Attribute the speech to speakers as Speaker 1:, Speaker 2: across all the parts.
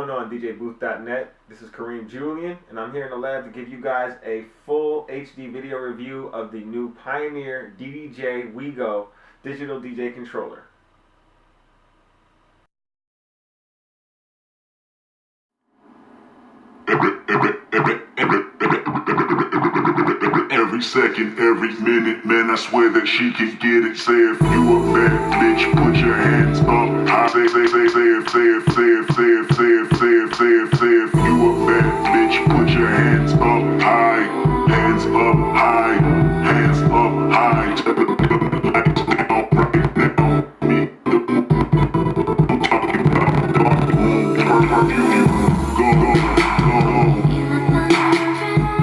Speaker 1: going on, DJBooth.net? This is Kareem Julian, and I'm here in the lab to give you guys a full HD video review of the new Pioneer DiskJokeey digital DJ controller.
Speaker 2: Every second, every minute, man, I swear that she can get it. Say if you a bad bitch, put your hands up high. Say if you a bad bitch, put your hands up high. Hands up high, hands up high. Right now, me,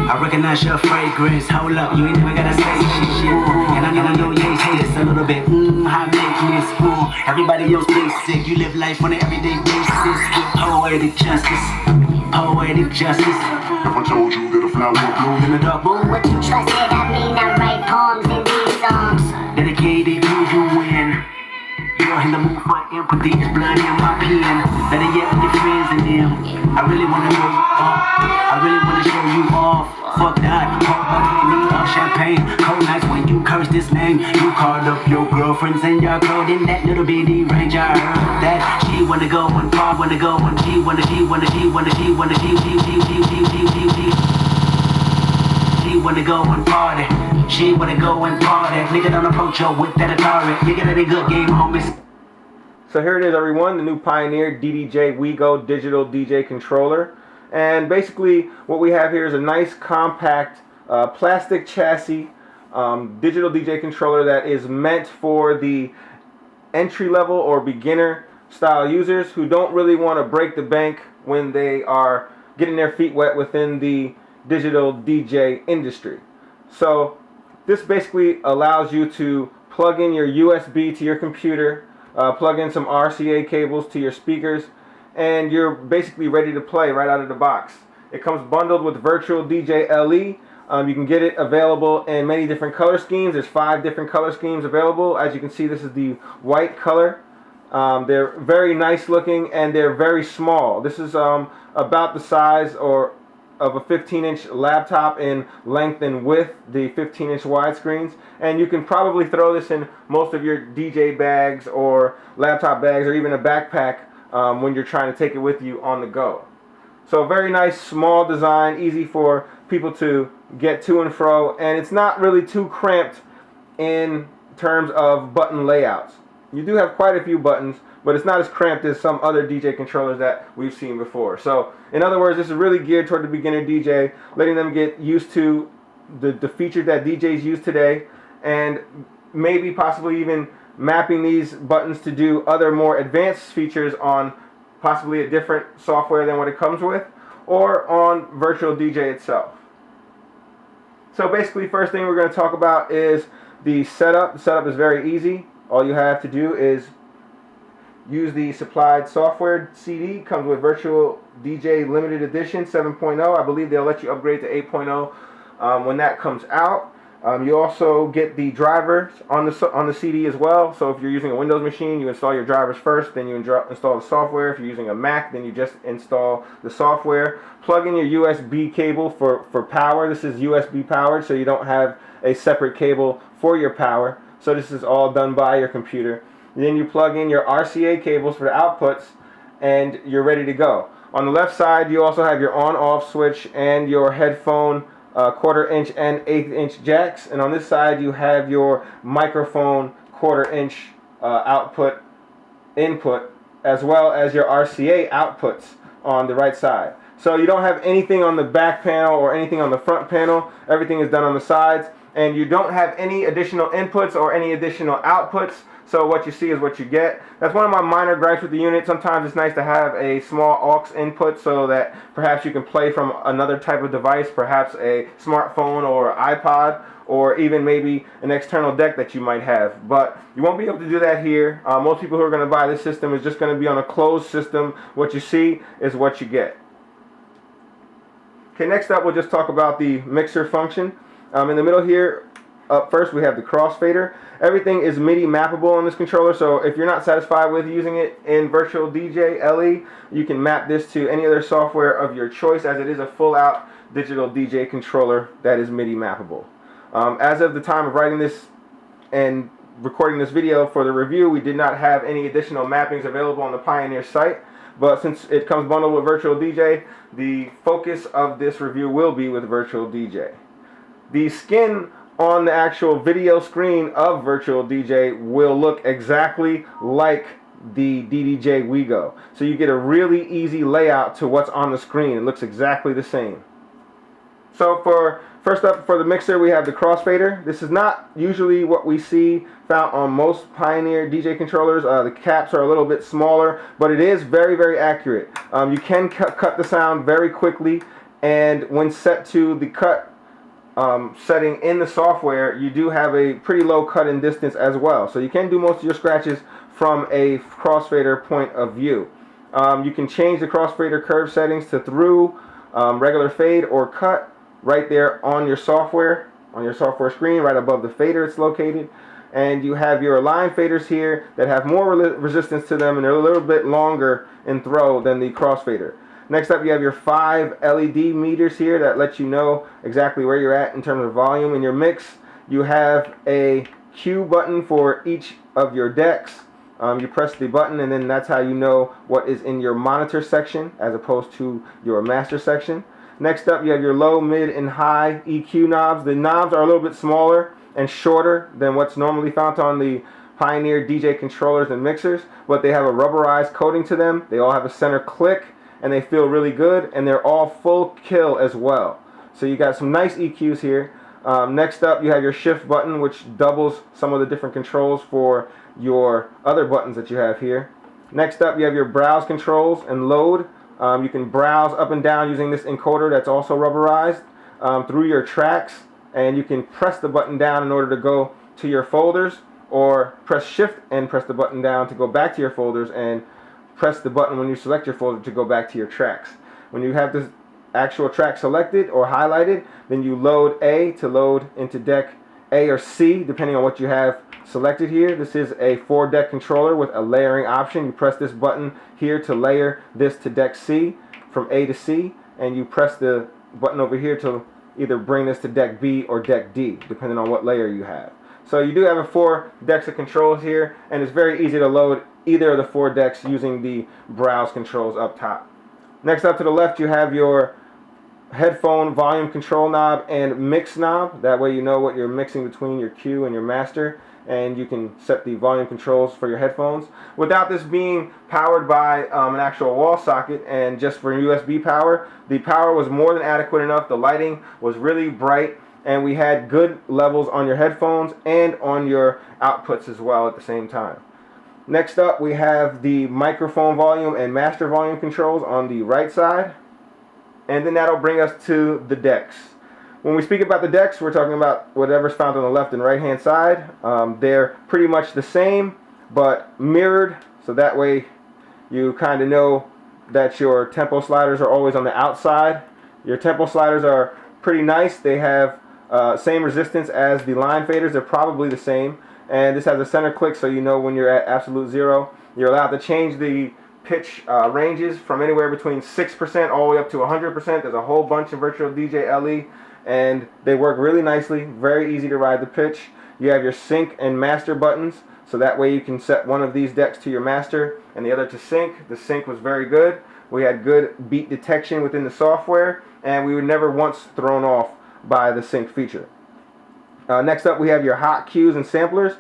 Speaker 3: I recognize your fragrance. Hold up, you ain't never gotta say shit. And I know you hate this a little bit. High maintenance. Everybody else basic. You live life on an everyday basis with poetic justice. Poetic justice.
Speaker 2: If I told you that a flower bloomed
Speaker 3: In the dark moon,
Speaker 4: What you trusted, I mean I write poems in these songs.
Speaker 3: dedicated to you win. You're in the mood for empathy. It's blood in my pen. Better yet with your friends and them. I really wanna know you off. I really wanna show you off. Fuck that. Need of champagne. Cold nights when you curse this name. You called up your girlfriends and y'all called in that little bitty range. I heard that she wanna go and far, wanna go and she wanna She wanna go and party. She wanna go and party. Nigga don't approach her with that Atari. Nigga that a good game, homies.
Speaker 1: So here it is, everyone, the new Pioneer DiskJokeey digital DJ controller. And basically what we have here is a nice compact plastic chassis digital DJ controller that is meant for the entry-level or beginner style users who don't really want to break the bank when they are getting their feet wet within the digital DJ industry. So this basically allows you to plug in your USB to your computer, plug in some RCA cables to your speakers, and you're basically ready to play right out of the box. It comes bundled with virtual DJ LE. You can get it available in many different color schemes. There's 5 different color schemes available. As you can see, this is the white color. They're very nice looking and they're very small. This is about the size of a 15-inch laptop in length and width, the 15-inch widescreens, and you can probably throw this in most of your DJ bags or laptop bags or even a backpack when you're trying to take it with you on the go. So very nice small design, easy for people to get to and fro, and it's not really too cramped in terms of button layouts. You do have quite a few buttons, but it's not as cramped as some other DJ controllers that we've seen before. So in other words, this is really geared toward the beginner DJ, letting them get used to the features that DJs use today, and maybe possibly even mapping these buttons to do other more advanced features on possibly a different software than what it comes with, or on virtual DJ itself. So basically, first thing we're going to talk about is the setup. The setup is very easy. All you have to do is use the supplied software CD. Comes with Virtual DJ Limited Edition 7.0. I believe they'll let you upgrade to 8.0 when that comes out. You also get the drivers on the CD as well. So if you're using a Windows machine, you install your drivers first, then you install the software. If you're using a Mac, then you just install the software. Plug in your USB cable for power. This is USB powered, so you don't have a separate cable for your power. So this is all done by your computer. Then you plug in your RCA cables for the outputs, and you're ready to go. On the left side, you also have your on-off switch and your headphone 1/4-inch and 1/8-inch jacks. And on this side, you have your microphone 1/4-inch input, as well as your RCA outputs on the right side. So you don't have anything on the back panel or anything on the front panel. Everything is done on the sides. And you don't have any additional inputs or any additional outputs, so what you see is what you get. That's one of my minor gripes with the unit. Sometimes it's nice to have a small aux input so that perhaps you can play from another type of device, perhaps a smartphone or iPod, or even maybe an external deck that you might have. But you won't be able to do that here. Most people who are going to buy this system is just going to be on a closed system. What you see is what you get. Okay, next up we'll just talk about the mixer function. In the middle here Up first we have the crossfader. Everything is MIDI mappable on this controller, so if you're not satisfied with using it in Virtual DJ LE, you can map this to any other software of your choice, as it is a full out digital DJ controller that is MIDI mappable. As of the time of writing this and recording this video for the review, we did not have any additional mappings available on the Pioneer site, but since it comes bundled with Virtual DJ, the focus of this review will be with Virtual DJ. The skin on the actual video screen of Virtual DJ will look exactly like the DDJ WeGo. So you get a really easy layout to what's on the screen. It looks exactly the same. So first up for the mixer, we have the crossfader. This is not usually what we see found on most Pioneer DJ controllers. The caps are a little bit smaller, but it is very, very accurate. You can cut the sound very quickly, and when set to the cut setting in the software, you do have a pretty low cut-in distance as well. So you can do most of your scratches from a crossfader point of view. You can change the crossfader curve settings to through, regular fade, or cut right there on your software screen, right above the fader it's located. And you have your line faders here that have more resistance to them, and they're a little bit longer in throw than the crossfader. Next up, you have your 5 LED meters here that let you know exactly where you're at in terms of volume. In your mix, you have a Q button for each of your decks. You press the button, and then that's how you know what is in your monitor section as opposed to your master section. Next up, you have your low, mid, and high EQ knobs. The knobs are a little bit smaller and shorter than what's normally found on the Pioneer DJ controllers and mixers, but they have a rubberized coating to them. They all have a center click, and they feel really good, and they're all full kill as well. So you got some nice EQs here. Next up, you have your shift button, which doubles some of the different controls for your other buttons that you have here. Next up, you have your browse controls and load. You can browse up and down using this encoder that's also rubberized through your tracks, and you can press the button down in order to go to your folders, or press shift and press the button down to go back to your folders, and press the button when you select your folder to go back to your tracks. When you have this actual track selected or highlighted, then you load A to load into deck A or C, depending on what you have selected here. This is a 4-deck controller with a layering option. You press this button here to layer this to deck C from A to C, and you press the button over here to either bring this to deck B or deck D, depending on what layer you have. So you do have 4 decks of controls here, and it's very easy to load either of the 4 decks using the browse controls up top. Next up to the left, you have your headphone volume control knob and mix knob. That way you know what you're mixing between your Q and your master, and you can set the volume controls for your headphones. Without this being powered by an actual wall socket and just for USB power, the power was more than adequate enough. The lighting was really bright, and we had good levels on your headphones and on your outputs as well at the same time. Next up, we have the microphone volume and master volume controls on the right side, and then that'll bring us to the decks. When we speak about the decks, we're talking about whatever's found on the left and right hand side. They're pretty much the same, but mirrored, so that way you kind of know that your tempo sliders are always on the outside. Your tempo sliders are pretty nice. They have same resistance as the line faders. They're probably the same. And this has a center click, so you know when you're at absolute 0. You're allowed to change the pitch ranges from anywhere between 6% all the way up to 100%. There's a whole bunch of Virtual DJ LE, and they work really nicely. Very easy to ride the pitch. You have your sync and master buttons, so that way you can set one of these decks to your master and the other to sync. The sync was very good. We had good beat detection within the software, and we were never once thrown off by the sync feature. Next up, we have your hot cues and samplers.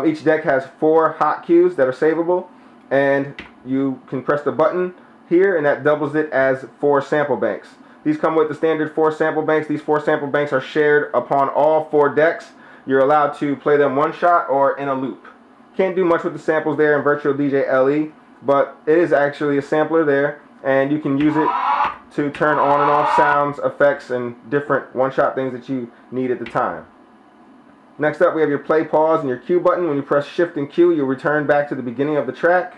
Speaker 1: Each deck has 4 hot cues that are savable, and you can press the button here, and that doubles it as 4 sample banks. These come with the standard 4 sample banks. These 4 sample banks are shared upon all 4 decks. You're allowed to play them one shot or in a loop. Can't do much with the samples there in Virtual DJ LE, but it is actually a sampler there, and you can use it to turn on and off sounds, effects, and different one-shot things that you need at the time. Next up, we have your play, pause, and your Q button. When you press shift and Q, you'll return back to the beginning of the track.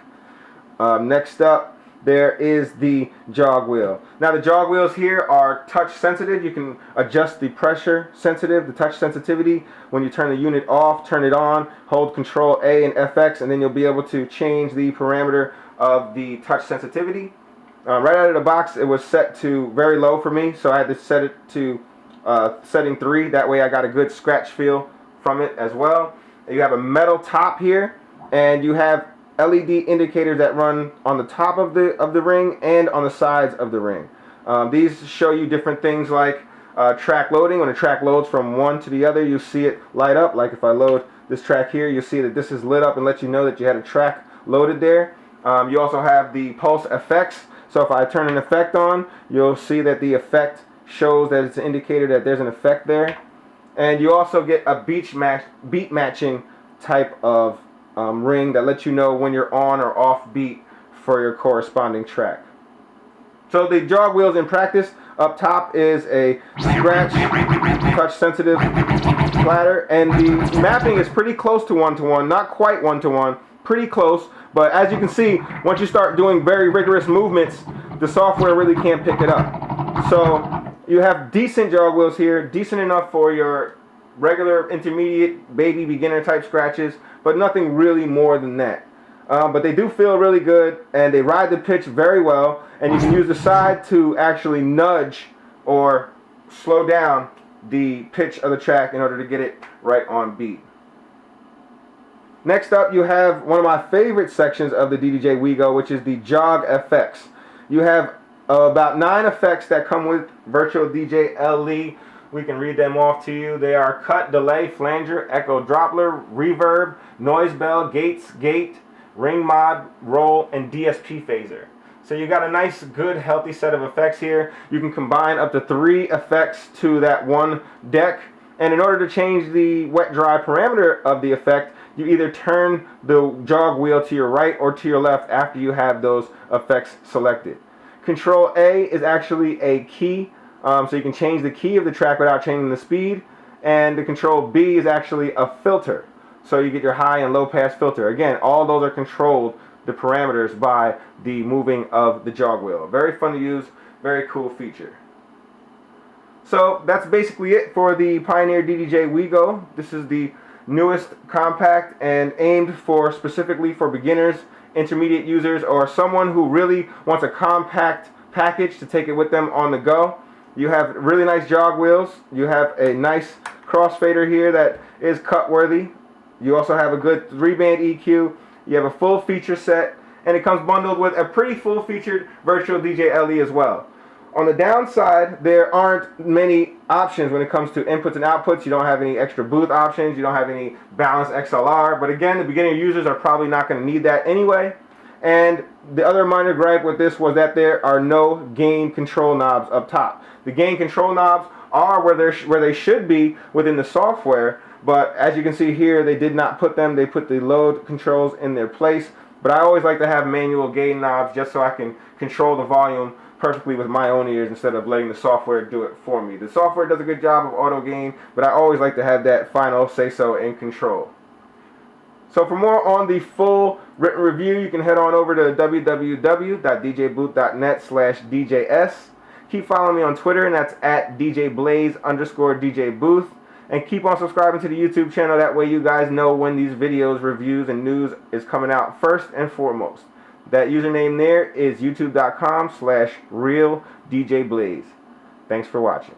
Speaker 1: Next up, there is the jog wheel. Now the jog wheels here are touch sensitive. You can adjust the pressure sensitive, the touch sensitivity. When you turn the unit off, turn it on, hold Control A and FX, and then you'll be able to change the parameter of the touch sensitivity. Right out of the box, it was set to very low for me, so I had to set it to setting 3. That way I got a good scratch feel from it as well. You have a metal top here, and you have LED indicators that run on the top of the ring and on the sides of the ring. These show you different things like track loading. When a track loads from one to the other, you see it light up. Like if I load this track here, you'll see that this is lit up and let you know that you had a track loaded there. You also have the pulse effects. So if I turn an effect on, you'll see that the effect shows that it's an indicator that there's an effect there. And you also get a beat matching type of ring that lets you know when you're on or off beat for your corresponding track. So the jog wheels in practice, up top is a scratch, touch sensitive platter, and the mapping is pretty close to one-to-one, not quite one-to-one, pretty close. But as you can see, once you start doing very rigorous movements, the software really can't pick it up. So you have decent jog wheels here, decent enough for your regular, intermediate, baby, beginner type scratches, but nothing really more than that. But they do feel really good, and they ride the pitch very well, and you can use the side to actually nudge or slow down the pitch of the track in order to get it right on beat. Next up, you have one of my favorite sections of the DiskJokeey WeGo, which is the jog effects. You have about 9 effects that come with Virtual DJ LE. We can read them off to you. They are cut, delay, flanger, echo, doppler, reverb, noise bell, gates, gate, ring mod, roll, and DSP phaser. So you got a nice, good, healthy set of effects here. You can combine up to 3 effects to that one deck. And in order to change the wet-dry parameter of the effect, you either turn the jog wheel to your right or to your left after you have those effects selected. Control A is actually a key, so you can change the key of the track without changing the speed. And the Control B is actually a filter, so you get your high and low pass filter. Again, all those are controlled, the parameters, by the moving of the jog wheel. Very fun to use, very cool feature. So that's basically it for the Pioneer DiskJokeey WeGo. This is the newest compact and aimed for specifically for beginners, intermediate users, or someone who really wants a compact package to take it with them on the go. You have really nice jog wheels. You have a nice crossfader here that is cut worthy. You also have a good 3-band EQ. You have a full feature set, and it comes bundled with a pretty full featured Virtual DJ LE as well. On the downside, there aren't many options when it comes to inputs and outputs. You don't have any extra booth options. You don't have any balanced XLR. But again, the beginner users are probably not going to need that anyway. And the other minor gripe with this was that there are no gain control knobs up top. The gain control knobs are where they should be within the software. But as you can see here, they did not put them. They put the load controls in their place. But I always like to have manual gain knobs just so I can control the volume perfectly with my own ears instead of letting the software do it for me. The software does a good job of auto gain, but I always like to have that final say-so in control. So for more on the full written review, you can head on over to www.djbooth.net/DJS. Keep following me on Twitter, and that's at DJBlaze_DJBooth. And keep on subscribing to the YouTube channel. That way you guys know when these videos, reviews, and news is coming out first and foremost. That username there is youtube.com/RealDJBlaze. Thanks for watching.